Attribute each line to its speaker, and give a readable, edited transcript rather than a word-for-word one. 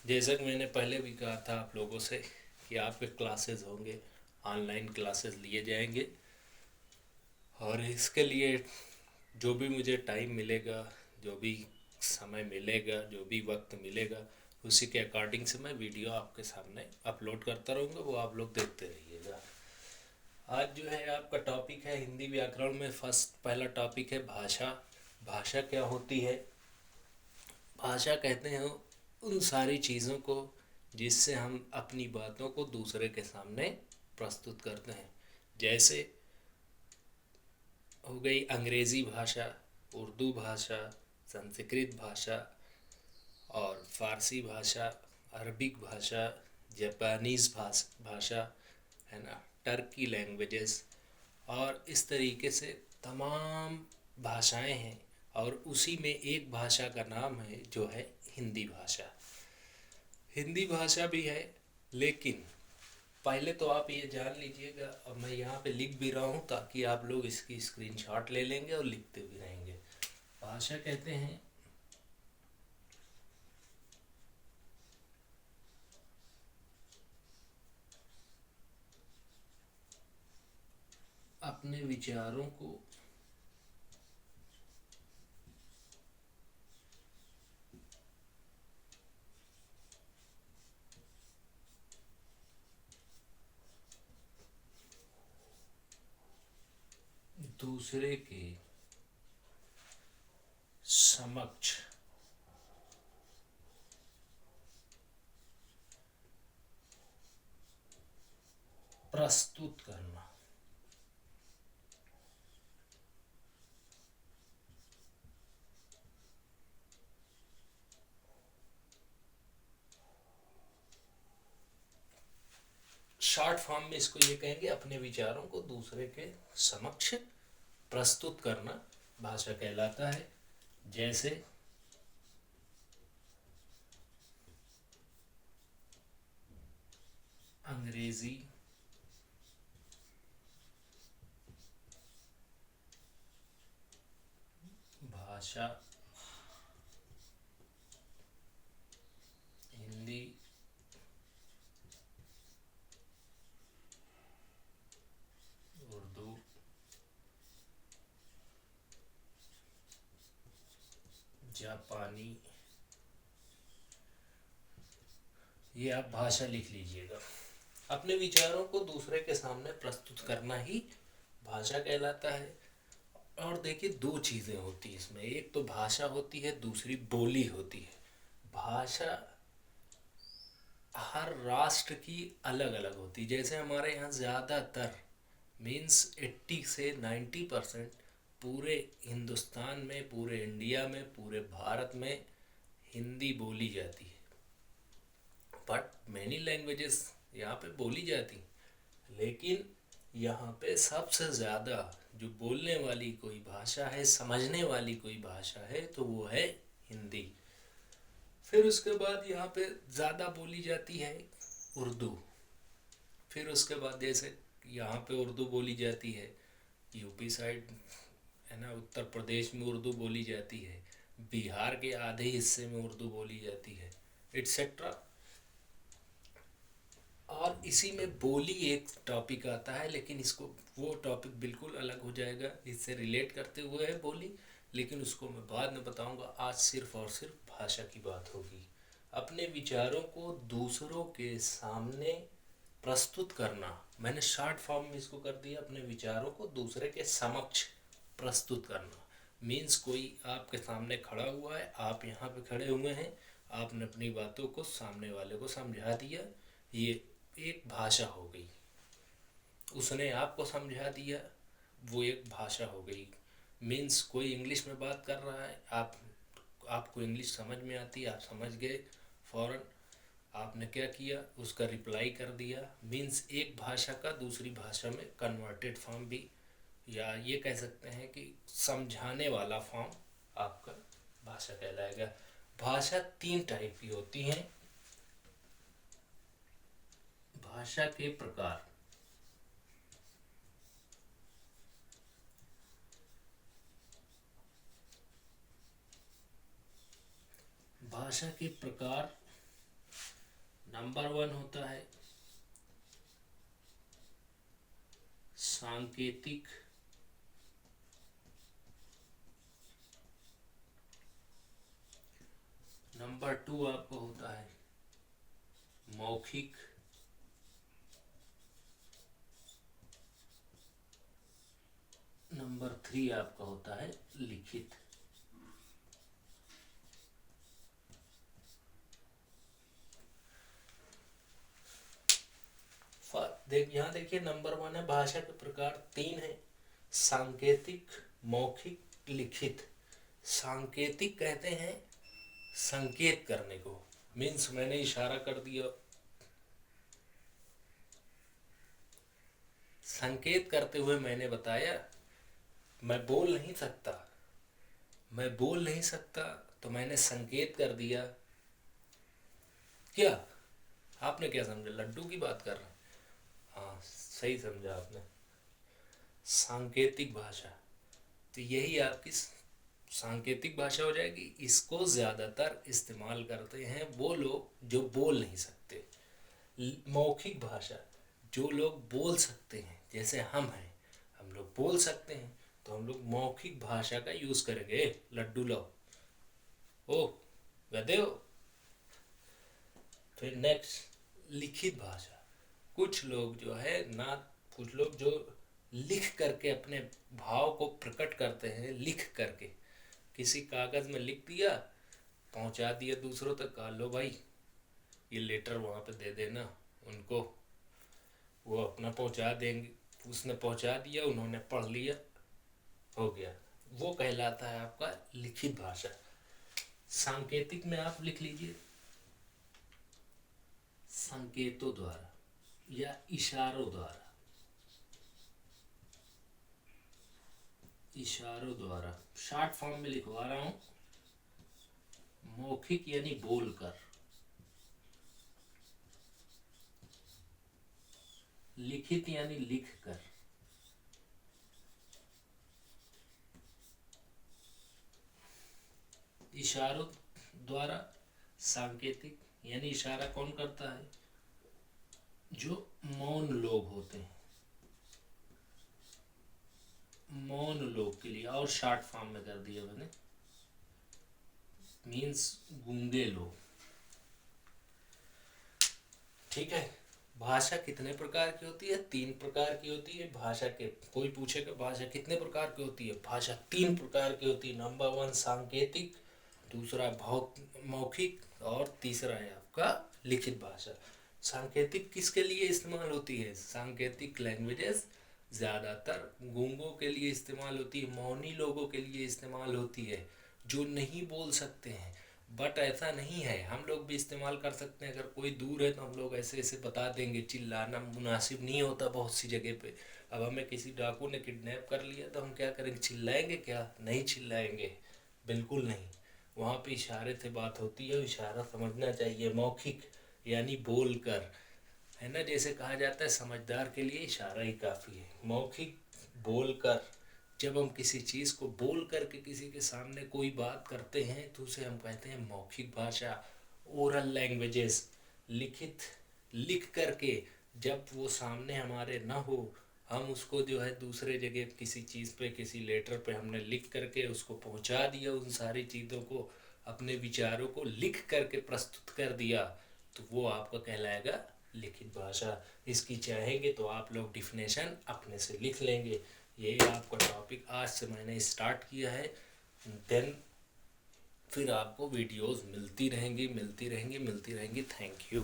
Speaker 1: जैसा कि मैंने पहले भी कहा था आप लोगों से कि आपके क्लासेस होंगे, ऑनलाइन क्लासेस लिए जाएंगे। और इसके लिए जो भी मुझे टाइम मिलेगा, जो भी समय मिलेगा, जो भी वक्त मिलेगा, उसी के अकॉर्डिंग से मैं वीडियो आपके सामने अपलोड करता रहूँगा, वो आप लोग देखते रहिएगा। आज जो है आपका टॉपिक है हिंदी व्याकरण में पहला टॉपिक है भाषा। भाषा क्या होती है? भाषा कहते हैं उन सारी चीज़ों को जिससे हम अपनी बातों को दूसरे के सामने प्रस्तुत करते हैं। जैसे हो गई अंग्रेज़ी भाषा, उर्दू भाषा, संस्कृत भाषा और फ़ारसी भाषा, अरबिक भाषा, जापानीज़ भाषा, है ना, टर्की लैंग्वेजेस, और इस तरीके से तमाम भाषाएं हैं। और उसी में एक भाषा का नाम है जो है हिंदी भाषा। हिंदी भाषा भी है, लेकिन पहले तो आप ये जान लीजिएगा, अब मैं यहाँ पे लिख भी रहा हूँ ताकि आप लोग इसकी स्क्रीनशॉट ले लेंगे और लिखते भी रहेंगे। भाषा कहते हैं अपने विचारों को दूसरे के समक्ष प्रस्तुत करना। शॉर्ट फॉर्म में इसको ये कहेंगे, अपने विचारों को दूसरे के समक्ष प्रस्तुत करना भाषा कहलाता है। जैसे अंग्रेजी भाषा, हिंदी उर्दू, जापानी, ये आप भाषा लिख लीजिएगा। अपने विचारों को दूसरे के सामने प्रस्तुत करना ही भाषा कहलाता है। और देखिए, दो चीज़ें होती हैं इसमें, एक तो भाषा होती है, दूसरी बोली होती है। भाषा हर राष्ट्र की अलग अलग होती है। जैसे हमारे यहाँ ज़्यादातर मीन्स 80 से 90% पूरे हिंदुस्तान में, पूरे इंडिया में, पूरे भारत में हिंदी बोली जाती है। बट मैनी लैंग्वेजेस यहाँ पे बोली जाती हैं, लेकिन यहाँ पे सबसे ज़्यादा जो बोलने वाली कोई भाषा है, समझने वाली कोई भाषा है, तो वो है हिंदी। फिर उसके बाद यहाँ पे ज़्यादा बोली जाती है उर्दू। फिर उसके बाद जैसे यहाँ पे उर्दू बोली जाती है, यूपी साइड, है ना, उत्तर प्रदेश में उर्दू बोली जाती है, बिहार के आधे हिस्से में उर्दू बोली जाती है, एट्सेट्रा। और इसी में बोली एक टॉपिक आता है, लेकिन इसको, वो टॉपिक बिल्कुल अलग हो जाएगा, इससे रिलेट करते हुए है बोली, लेकिन उसको मैं बाद में बताऊंगा। आज सिर्फ और सिर्फ भाषा की बात होगी। अपने विचारों को दूसरों के सामने प्रस्तुत करना, मैंने शॉर्ट फॉर्म में इसको कर दिया, अपने विचारों को दूसरे के समक्ष प्रस्तुत करना। मीन्स कोई आपके सामने खड़ा हुआ है, आप यहाँ पे खड़े हुए हैं, आपने अपनी बातों को सामने वाले को समझा दिया, ये एक भाषा हो गई। उसने आपको समझा दिया, वो एक भाषा हो गई। मीन्स कोई इंग्लिश में बात कर रहा है, आपको इंग्लिश समझ में आती है, आप समझ गए फ़ौरन, आपने क्या किया, उसका रिप्लाई कर दिया। मीन्स एक भाषा का दूसरी भाषा में कन्वर्टेड फॉर्म भी, या ये कह सकते हैं कि समझाने वाला फॉर्म आपका भाषा कहलाएगा। भाषा तीन टाइप की होती हैं। भाषा के प्रकार, भाषा के प्रकार नंबर 1 होता है सांकेतिक, नंबर 2 आपका होता है मौखिक, नंबर 3 आपका होता है लिखित। यहाँ देखिए नंबर 1 है भाषा के प्रकार 3 है, सांकेतिक, मौखिक, लिखित। सांकेतिक कहते हैं संकेत करने को, मीन्स मैंने इशारा कर दिया, संकेत करते हुए मैंने बताया मैं बोल नहीं सकता, मैं बोल नहीं सकता तो मैंने संकेत कर दिया। क्या आपने क्या समझा, लड्डू की बात कर रहे हैं? हाँ सही समझा आपने, सांकेतिक भाषा। तो यही आपकी सांकेतिक भाषा हो जाएगी। इसको ज़्यादातर इस्तेमाल करते हैं वो लोग जो बोल नहीं सकते। मौखिक भाषा जो लोग बोल सकते हैं, जैसे हम हैं, हम लोग बोल सकते हैं तो हम लोग मौखिक भाषा का यूज़ करेंगे। लड्डू लो, ओ गधे हो। फिर नेक्स्ट लिखित भाषा, कुछ लोग जो है ना, कुछ लोग जो लिख करके अपने भाव को प्रकट करते हैं, लिख करके किसी कागज़ में लिख दिया, पहुंचा दिया दूसरों तक, कहा लो भाई ये लेटर वहाँ पे दे देना उनको, वो अपना पहुंचा देंगे। उसने पहुंचा दिया, उन्होंने पढ़ लिया, हो गया, वो कहलाता है आपका लिखित भाषा। सांकेतिक में आप लिख लीजिए संकेतों द्वारा या इशारों द्वारा, इशारों द्वारा। शॉर्ट फॉर्म में लिखवा रहा हूं, मौखिक यानी बोलकर, लिखित यानी लिखकर, इशारों द्वारा। सांकेतिक यानी इशारा कौन करता है, जो मौन लोग होते हैं, मौन लोग के लिए, और शॉर्ट फॉर्म में कर दिया मैंने, मीन्स गूंगे लोग। ठीक है। भाषा कितने प्रकार की होती है, 3 प्रकार की होती है भाषा के। कोई पूछेगा भाषा कितने प्रकार की होती है, भाषा 3 प्रकार की होती है। नंबर 1 सांकेतिक, दूसरा मौखिक, और तीसरा है आपका लिखित भाषा। सांकेतिक किसके लिए इस्तेमाल होती है, सांकेतिक लैंग्वेजेस ज़्यादातर गूंगों के लिए इस्तेमाल होती है, मौनी लोगों के लिए इस्तेमाल होती है, जो नहीं बोल सकते हैं। बट ऐसा नहीं है, हम लोग भी इस्तेमाल कर सकते हैं। अगर कोई दूर है तो हम लोग ऐसे ऐसे बता देंगे, चिल्लाना मुनासिब नहीं होता बहुत सी जगह पे। अब हमें किसी डाकू ने किडनैप कर लिया तो हम क्या करेंगे, चिल्लाएंगे क्या, नहीं चिल्लाएंगे, बिल्कुल नहीं। वहाँ पे इशारे से बात होती है, इशारा समझना चाहिए। मौखिक यानी बोल कर, है ना, जैसे कहा जाता है समझदार के लिए इशारा ही काफ़ी है। मौखिक बोल कर, जब हम किसी चीज़ को बोल करके किसी के सामने कोई बात करते हैं तो उसे हम कहते हैं मौखिक भाषा, ओरल लैंग्वेजेस। लिखित, लिख करके, जब वो सामने हमारे ना हो, हम उसको जो है दूसरे जगह किसी चीज़ पे, किसी लेटर पे हमने लिख करके उसको पहुंचा दिया, उन सारी चीज़ों को, अपने विचारों को लिख करके प्रस्तुत कर दिया, तो वो आपका कहलाएगा लिखित भाषा। इसकी चाहेंगे तो आप लोग डिफिनेशन अपने से लिख लेंगे। ये आपका टॉपिक आज से मैंने स्टार्ट किया है। देन फिर आपको वीडियोस मिलती रहेंगी, मिलती रहेंगी, मिलती रहेंगी। Thank you.